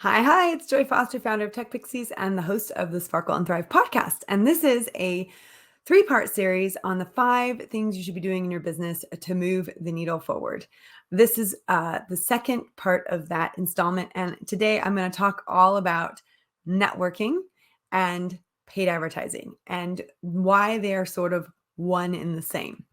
Hi, it's Joy Foster, founder of TechPixies and the host of the Sparkle and Thrive podcast. And this is a 3-part series on the 5 things you should be doing in your business to move the needle forward. This is the second part of that installment. And today I'm going to talk all about networking and paid advertising and why they are sort of one and the same.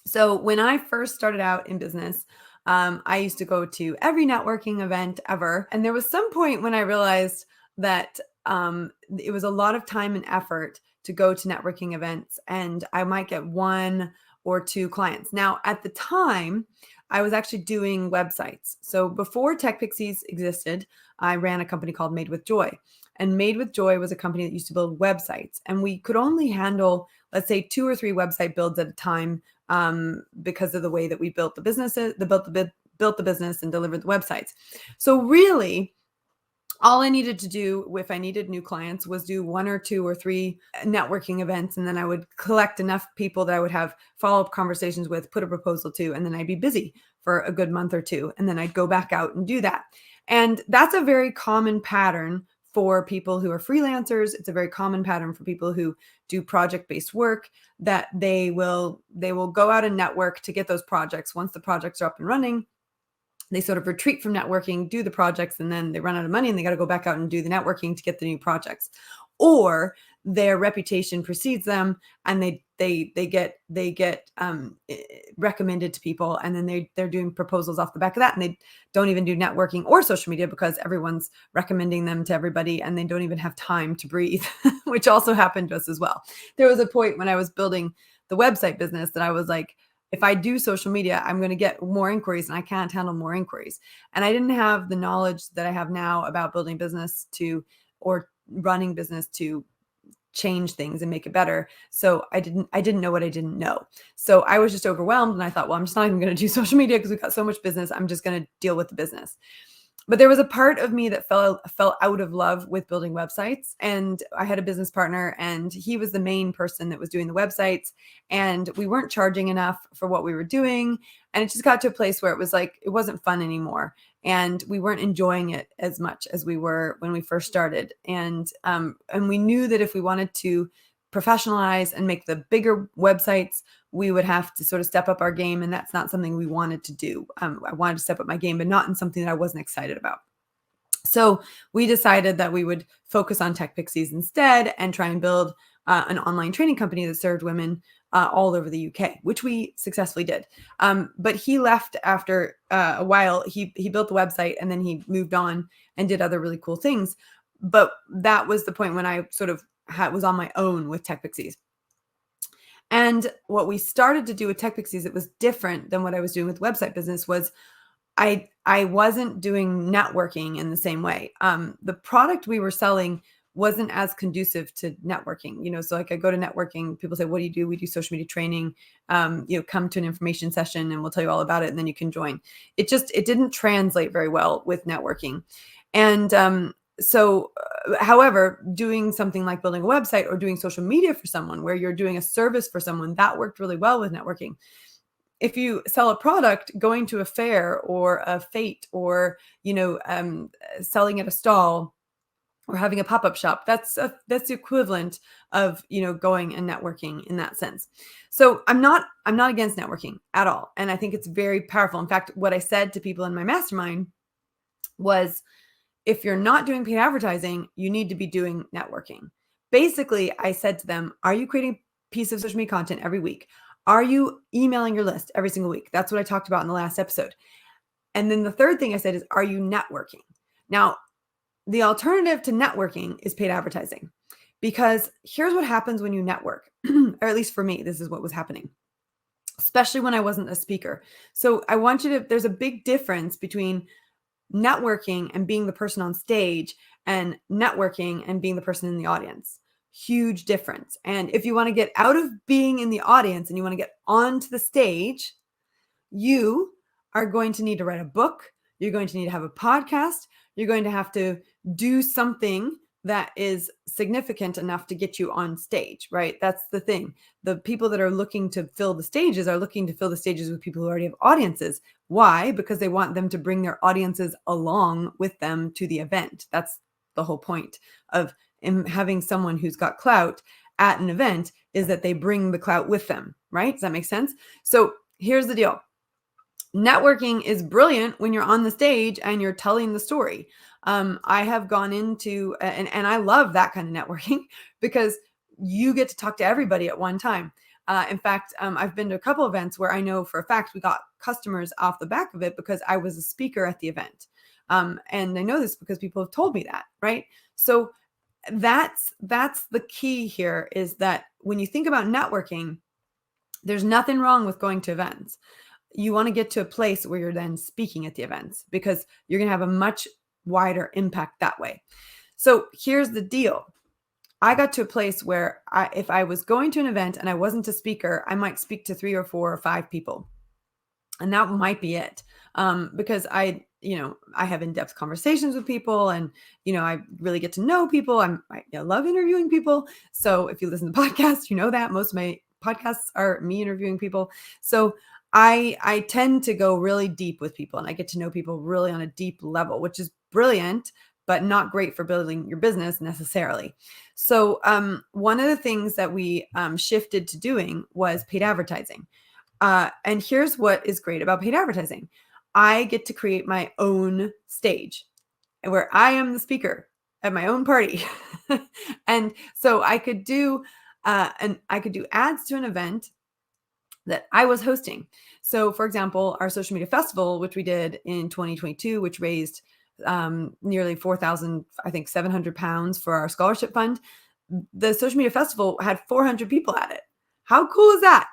So when I first started out in business, I used to go to every networking event ever. And there was some point when I realized that it was a lot of time and effort to go to networking events, and I might get 1 or 2 clients. Now, at the time, I was actually doing websites. So before TechPixies existed, I ran a company called Made with Joy. And Made with Joy was a company that used to build websites. And we could only handle, let's say, 2 or 3 website builds at a time because of the way that we built the businesses, built the business and delivered the websites. So really, all I needed to do if I needed new clients was do 1 or 2 or 3 networking events, and then I would collect enough people that I would have follow-up conversations with, put a proposal to, and then I'd be busy for a good month or 2, and then I'd go back out and do that. And that's a very common pattern for people who are freelancers. It's a very common pattern for people who do project-based work, that they will go out and network to get those projects. Once the projects are up and running, they sort of retreat from networking, do the projects, and then they run out of money and they got to go back out and do the networking to get the new projects. Or their reputation precedes them and they get recommended to people, and then they're doing proposals off the back of that, and they don't even do networking or social media because everyone's recommending them to everybody, and they don't even have time to breathe, which also happened to us as well. There was a point when I was building the website business that I was like, if I do social media, I'm going to get more inquiries, and I can't handle more inquiries. And I didn't have the knowledge that I have now about building business or running business to change things and make it better. So I didn't know what I didn't know. So I was just overwhelmed, and I thought, well, I'm just not even going to do social media because we've got so much business. I'm just going to deal with the business. But there was a part of me that fell out of love with building websites. And I had a business partner, and he was the main person that was doing the websites. And we weren't charging enough for what we were doing. And it just got to a place where it was like, it wasn't fun anymore. And we weren't enjoying it as much as we were when we first started. And we knew that if we wanted to professionalize and make the bigger websites, we would have to sort of step up our game. And that's not something we wanted to do. I wanted to step up my game, but not in something that I wasn't excited about. So we decided that we would focus on TechPixies instead and try and build an online training company that served women all over the UK, which we successfully did. But he left after a while. He built the website, and then he moved on and did other really cool things. But that was the point when I sort of was on my own with TechPixies. And what we started to do with TechPixies that was different than what I was doing with website business was I wasn't doing networking in the same way. The product we were selling wasn't as conducive to networking. So like I go to networking, people say, what do you do? We do social media training. Come to an information session and we'll tell you all about it, and then you can join. It didn't translate very well with networking. And however, doing something like building a website or doing social media for someone where you're doing a service for someone, that worked really well with networking. If you sell a product, going to a fair or a fete or, selling at a stall or having a pop-up shop, that's the equivalent of, going and networking in that sense. So I'm not against networking at all. And I think it's very powerful. In fact, what I said to people in my mastermind was, if you're not doing paid advertising, you need to be doing networking. Basically, I said to them, are you creating a piece of social media content every week? Are you emailing your list every single week? That's what I talked about in the last episode. And then the third thing I said is, are you networking? Now, the alternative to networking is paid advertising, because here's what happens when you network, or at least for me, this is what was happening, especially when I wasn't a speaker. So I want you to, there's a big difference between networking and being the person on stage and networking and being the person in the audience. Huge difference. And if you want to get out of being in the audience and you want to get onto the stage, you are going to need to write a book. You're going to need to have a podcast. You're going to have to do something that is significant enough to get you on stage, right? That's the thing. The people that are looking to fill the stages are looking to fill the stages with people who already have audiences. Why? Because they want them to bring their audiences along with them to the event. That's the whole point of having someone who's got clout at an event, is that they bring the clout with them, right? Does that make sense? So here's the deal. Networking is brilliant when you're on the stage and you're telling the story. I have gone into, and I love that kind of networking because you get to talk to everybody at one time. In fact, I've been to a couple events where I know for a fact we got customers off the back of it because I was a speaker at the event. And I know this because people have told me that, right? So that's the key here, is that when you think about networking, there's nothing wrong with going to events. You want to get to a place where you're then speaking at the events, because you're going to have a much wider impact that way. So here's the deal. I got to a place where if I was going to an event and I wasn't a speaker, I might speak to 3 or 4 or 5 people. And that might be it. Because I have in-depth conversations with people, and, I really get to know people. I love interviewing people. So if you listen to podcasts, you know that most of my podcasts are me interviewing people. So I tend to go really deep with people, and I get to know people really on a deep level, which is brilliant, but not great for building your business necessarily. So one of the things that we shifted to doing was paid advertising. And here's what is great about paid advertising. I get to create my own stage where I am the speaker at my own party. And so I could do ads to an event that I was hosting. So for example, our social media festival, which we did in 2022, which raised nearly 4,000, I think 700 pounds for our scholarship fund. The social media festival had 400 people at it. How cool is that?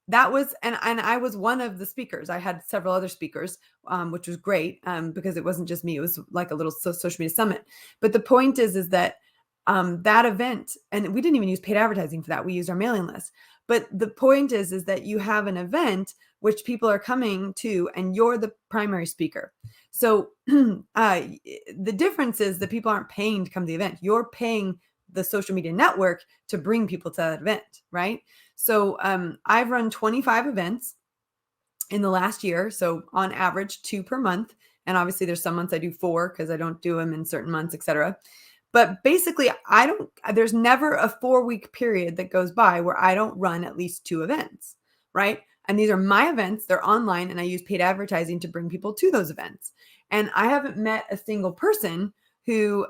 That was, and I was one of the speakers. I had several other speakers, which was great, because it wasn't just me. It was like a little social media summit. But the point is that that event, and we didn't even use paid advertising for that. We used our mailing list. But the point is that you have an event which people are coming to, and you're the primary speaker. So the difference is that people aren't paying to come to the event. You're paying the social media network to bring people to that event, right? So I've run 25 events in the last year. So on average, 2 per month. And obviously there's some months I do 4 because I don't do them in certain months, etc. But basically, there's never a 4-week period that goes by where I don't run at least 2 events, right? And these are my events. They're online, and I use paid advertising to bring people to those events. And I haven't met a single person who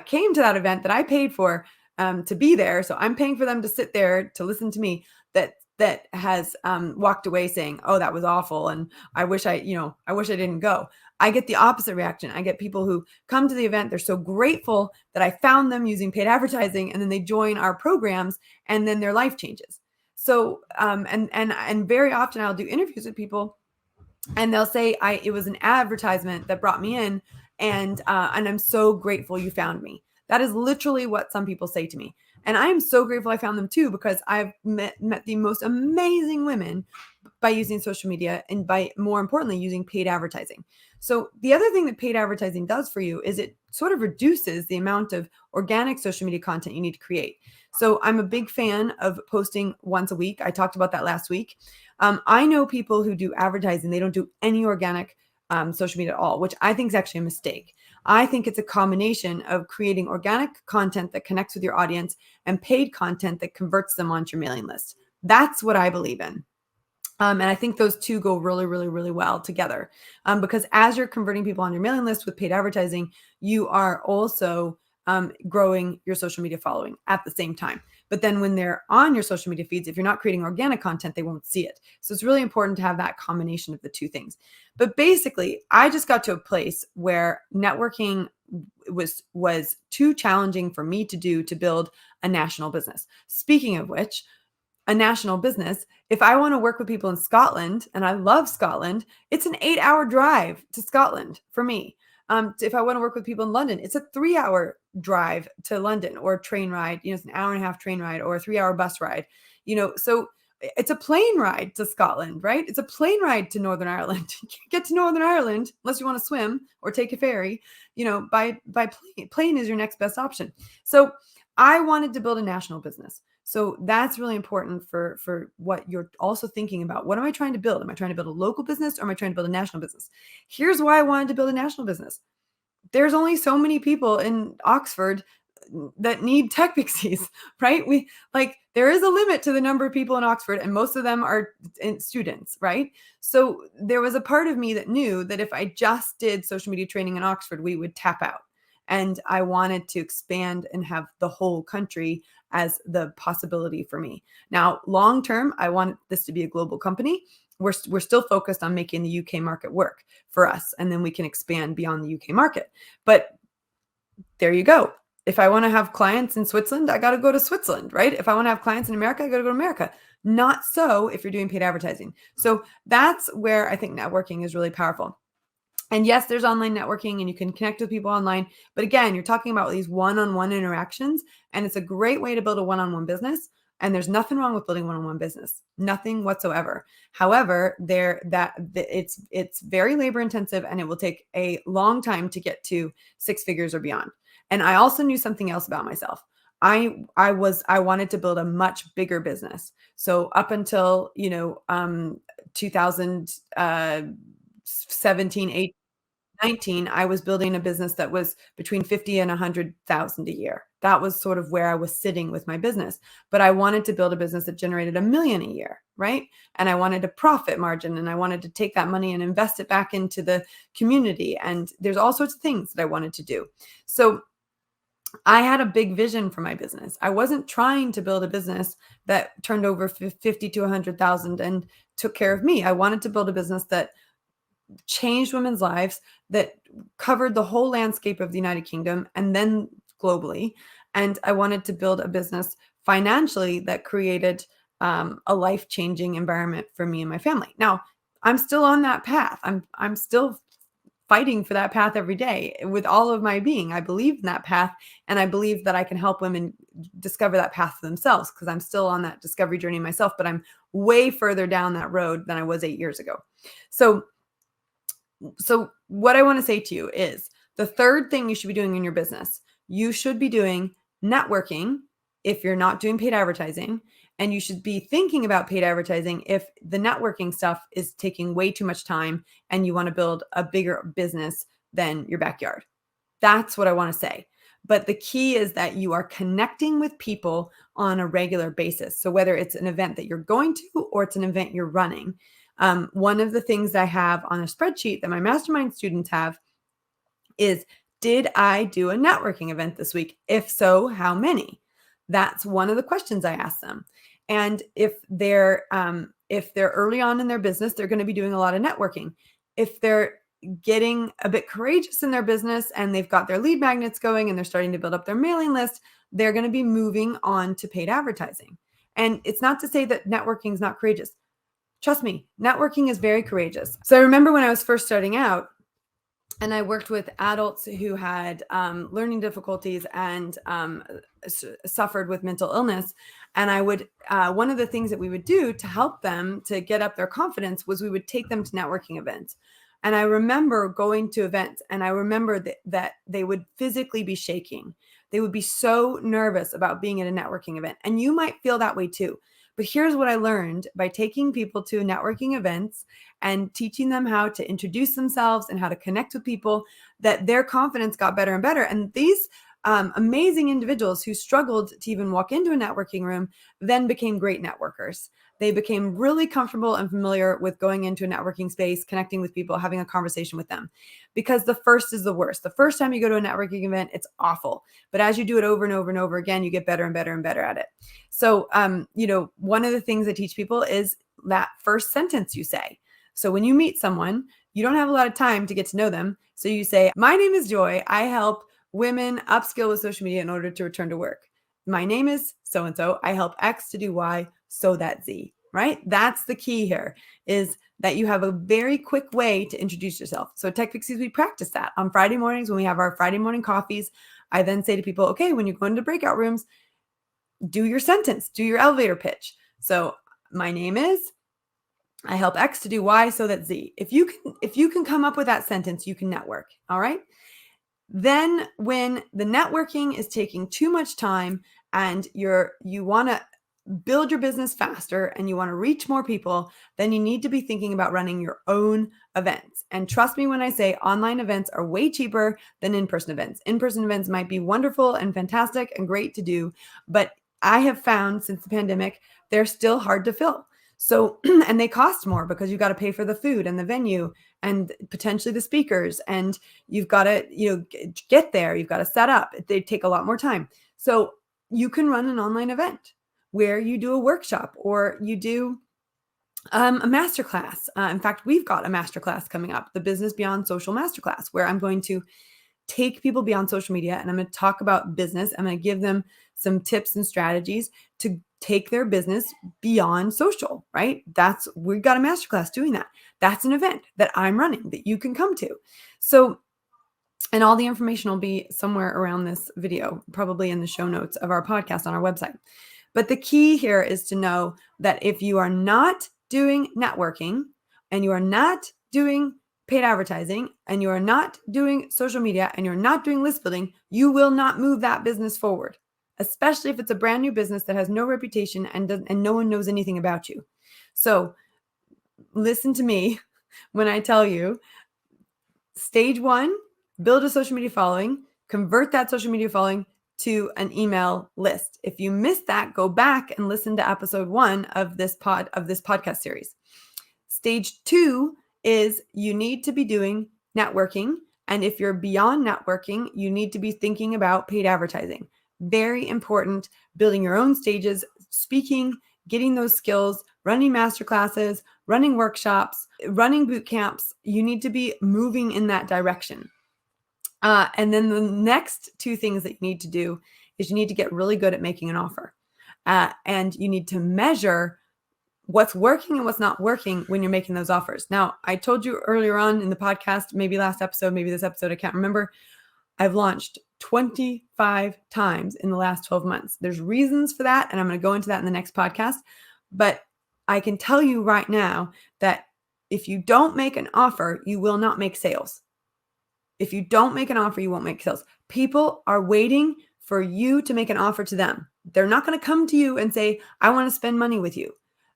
came to that event that I paid for to be there. So I'm paying for them to sit there to listen to me, that has walked away saying, "Oh, that was awful, and I wish I didn't go." I get the opposite reaction. I get people who come to the event. They're so grateful that I found them using paid advertising, and then they join our programs, and then their life changes. So, and very often I'll do interviews with people, and they'll say, it was an advertisement that brought me in, and I'm so grateful you found me. That is literally what some people say to me. And I am so grateful I found them too, because I've met the most amazing women by using social media, and by, more importantly, using paid advertising. So the other thing that paid advertising does for you is it sort of reduces the amount of organic social media content you need to create. So I'm a big fan of posting once a week. I talked about that last week. I know people who do advertising, they don't do any organic social media at all, which I think is actually a mistake. I think it's a combination of creating organic content that connects with your audience and paid content that converts them onto your mailing list. That's what I believe in. And I think those two go really, really, really well together, because as you're converting people on your mailing list with paid advertising, you are also growing your social media following at the same time. But then when they're on your social media feeds, if you're not creating organic content, they won't see it. So it's really important to have that combination of the two things. But basically, I just got to a place where networking was too challenging for me to do, to build a national business. Speaking of which, a national business, if I want to work with people in Scotland, and I love Scotland, it's an 8-hour drive to Scotland for me. If I want to work with people in London, it's a 3-hour drive to London, or a train ride. It's an hour and a half train ride, or a 3-hour bus ride. So It's a plane ride to Scotland, right? It's a plane ride to Northern Ireland. You can't get to Northern Ireland unless you want to swim or take a ferry, by plane. Plane is your next best option. So I wanted to build a national business. So that's really important for what you're also thinking about. What am I trying to build? Am I trying to build a local business or am I trying to build a national business? Here's why I wanted to build a national business. There's only so many people in Oxford that need TechPixies, right? There is a limit to the number of people in Oxford, and most of them are students, right? So there was a part of me that knew that if I just did social media training in Oxford, we would tap out. And I wanted to expand and have the whole country as the possibility for me. Now, long term, I want this to be a global company. We're still focused on making the UK market work for us, and then we can expand beyond the UK market. But there you go. If I want to have clients in Switzerland, I got to go to Switzerland, right? If I want to have clients in America, I got to go to America. Not so if you're doing paid advertising. So that's where I think networking is really powerful. And yes, there's online networking and you can connect with people online. But again, you're talking about these one-on-one interactions, and it's a great way to build a one-on-one business. And there's nothing wrong with building one-on-one business, nothing whatsoever. However, it's very labor intensive, and it will take a long time to get to six figures or beyond. And I also knew something else about myself. I wanted to build a much bigger business. So up until 2017, 18, 19, I was building a business that was between 50 and 100,000 a year. That was sort of where I was sitting with my business. But I wanted to build a business that generated $1 million a year, right? And I wanted a profit margin, and I wanted to take that money and invest it back into the community. And there's all sorts of things that I wanted to do. So I had a big vision for my business. I wasn't trying to build a business that turned over 50 to 100,000 and took care of me. I wanted to build a business that changed women's lives, that covered the whole landscape of the United Kingdom and then globally. And I wanted to build a business financially that created a life-changing environment for me and my family. Now, I'm still on that path. I'm still fighting for that path every day with all of my being. I believe in that path, and I believe that I can help women discover that path for themselves, because I'm still on that discovery journey myself, but I'm way further down that road than I was 8 years ago. So what I want to say to you is the third thing you should be doing in your business, you should be doing networking if you're not doing paid advertising. And you should be thinking about paid advertising if the networking stuff is taking way too much time and you want to build a bigger business than your backyard. That's what I want to say. But the key is that you are connecting with people on a regular basis. So whether it's an event that you're going to or it's an event you're running, one of the things I have on a spreadsheet that my mastermind students have is, did I do a networking event this week? If so, how many? That's one of the questions I ask them. And if they're early on in their business, they're going to be doing a lot of networking. If they're getting a bit courageous in their business and they've got their lead magnets going and they're starting to build up their mailing list, they're going to be moving on to paid advertising. And it's not to say that networking is not courageous. Trust me, networking is very courageous. So I remember when I was first starting out, and I worked with adults who had learning difficulties and suffered with mental illness. And I would, one of the things that we would do to help them to get up their confidence was we would take them to networking events. And I remember going to events, and I remember that they would physically be shaking. They would be so nervous about being at a networking event. And you might feel that way too. But here's what I learned by taking people to networking events and teaching them how to introduce themselves and how to connect with people, that their confidence got better and better. And these amazing individuals who struggled to even walk into a networking room then became great networkers. They became really comfortable and familiar with going into a networking space, connecting with people, having a conversation with them. Because the first is the worst. The first time you go to a networking event, it's awful. But as you do it over and over and over again, you get better and better and better at it. So, one of the things I teach people is that first sentence you say. So when you meet someone, you don't have a lot of time to get to know them. So you say, my name is Joy. I help women upskill with social media in order to return to work. My name is so-and-so. I help X to do Y so that Z, right? That's the key here, is that you have a very quick way to introduce yourself. So at TechPixies, we practice that on Friday mornings when we have our Friday morning coffees. I then say to people, okay, when you go into breakout rooms, do your sentence, do your elevator pitch. So my name is, I help X to do Y so that Z. If you can come up with that sentence, you can network. All right. Then when the networking is taking too much time and you want to build your business faster and you want to reach more people, then you need to be thinking about running your own events. And trust me when I say online events are way cheaper than in-person events. In-person events might be wonderful and fantastic and great to do, but I have found since the pandemic, they're still hard to fill. So, and they cost more because you got to pay for the food and the venue and potentially the speakers, and you've got to, get there. You've got to set up. They take a lot more time. So you can run an online event where you do a workshop or you do a masterclass. In fact, we've got a masterclass coming up, the Business Beyond Social Masterclass, where I'm going to take people beyond social media and I'm going to talk about business. I'm going to give them some tips and strategies to take their business beyond social, right? We've got a masterclass doing that. That's an event that I'm running that you can come to. So, and all the information will be somewhere around this video, probably in the show notes of our podcast on our website. But the key here is to know that if you are not doing networking and you are not doing paid advertising and you are not doing social media and you're not doing list building, you will not move that business forward, especially if it's a brand new business that has no reputation and no one knows anything about you. So listen to me when I tell you, stage one, build a social media following, convert that social media following to an email list. If you missed that, go back and listen to episode 1 of this podcast series. Stage 2 is you need to be doing networking. And if you're beyond networking, you need to be thinking about paid advertising. Very important, building your own stages, speaking, getting those skills, running masterclasses, running workshops, running boot camps. You need to be moving in that direction. And then the next 2 things that you need to do is you need to get really good at making an offer. And you need to measure what's working and what's not working when you're making those offers. Now, I told you earlier on in the podcast, maybe last episode, maybe this episode, I can't remember. I've launched 25 times in the last 12 months. There's reasons for that, and I'm going to go into that in the next podcast. But I can tell you right now that if you don't make an offer, you will not make sales. If you don't make an offer, you won't make sales. People are waiting for you to make an offer to them. They're not going to come to you and say, I want to spend money with you.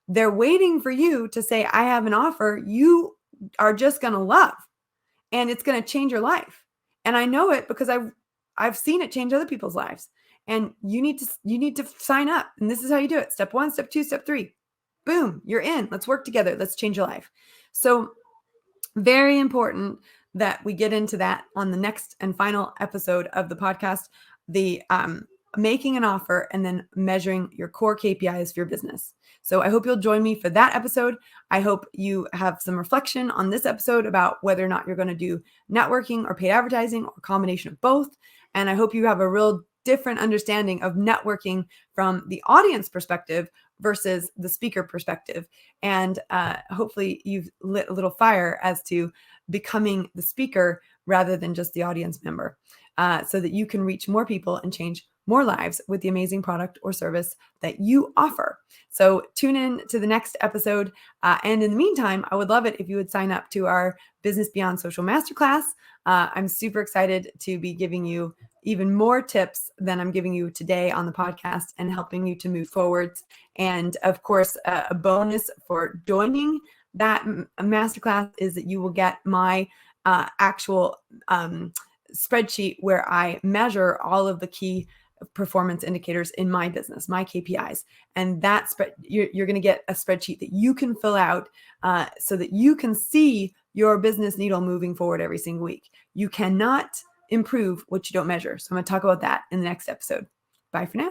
They're waiting for you to say, I have an offer you are just going to love, and it's going to change your life. And I know it because I've seen it change other people's lives. And you need to sign up. And this is how you do it. Step 1, step 2, step 3. Boom, you're in. Let's work together. Let's change your life. So very important that we get into that on the next and final episode of the podcast, the making an offer and then measuring your core KPIs for your business. So I hope you'll join me for that episode. I hope you have some reflection on this episode about whether or not you're going to do networking or paid advertising or a combination of both. And I hope you have a real different understanding of networking from the audience perspective versus the speaker perspective. And hopefully you've lit a little fire as to becoming the speaker rather than just the audience member, so that you can reach more people and change more lives with the amazing product or service that you offer. So tune in to the next episode. And in the meantime, I would love it if you would sign up to our Business Beyond Social Masterclass. I'm super excited to be giving you even more tips than I'm giving you today on the podcast and helping you to move forwards. And of course, a bonus for joining that masterclass is that you will get my actual spreadsheet where I measure all of the key performance indicators in my business, my KPIs. And that you're going to get a spreadsheet that you can fill out so that you can see your business needle moving forward every single week. You cannot improve what you don't measure. So I'm going to talk about that in the next episode. Bye for now.